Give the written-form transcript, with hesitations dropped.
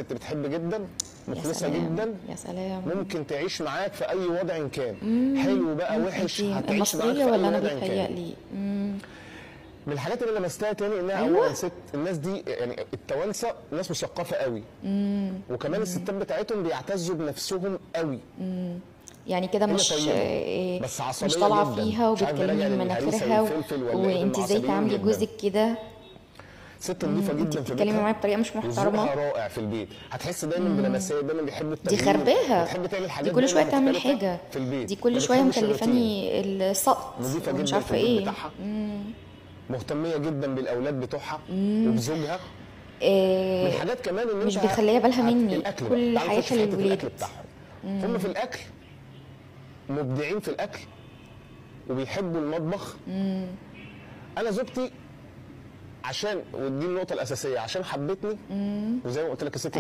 ست بتحب جدا، مخلصه يا سلام. جدا، يا سلام. ممكن تعيش معاك في اي وضع كان، حلو بقى وحش هتعيش معاك المصريه في ولا اي انا وضع كان. بيتهيألي؟ من الحاجات اللي لمستها تاني انها أيوة. اولا ست، الناس دي يعني التوانسه ناس مثقفه قوي، وكمان الستات بتاعتهم بيعتزوا بنفسهم قوي. يعني كده هي مش طيبه بس عصبيه مش طالعه جدا، فيها مش عارف ده راجع وبتكلمني من للهريسه مناخيرها والفلفل ولا ايه، هم وانت ازاي عصبيين تعاملي جدا. جوزك كده. ست نظيفه انت جدا في بتتكلمي بيتها معايا بطريقه مش محترمه. وذوقها رائع في البيت، هتحس دايما بلمسيه، دايما بيحبوا دي التغيير، خرباها. بتحب تعمل دي حاجات كل شويه دايما تعمل مختلفه حاجه. في البيت، دي ما كل شويه بتحبش الروتين. مكلفاني السقط نظيفه ومش جدا في عارفه البيت ايه. بتاعها، مهتميه جدا بالاولاد بتوعها وبزوجها. من الحاجات كمان ان مش انت بيخليها بالها مني الاكل كل بقى. تعال نخش حياتها في حتة للولاد. الاكل بتاعهم. هم في الاكل مبدعين في الاكل وبيحبوا المطبخ. انا زوجتي عشان، ودي النقطه الاساسيه، عشان حبتني وزي ما قلت لك الست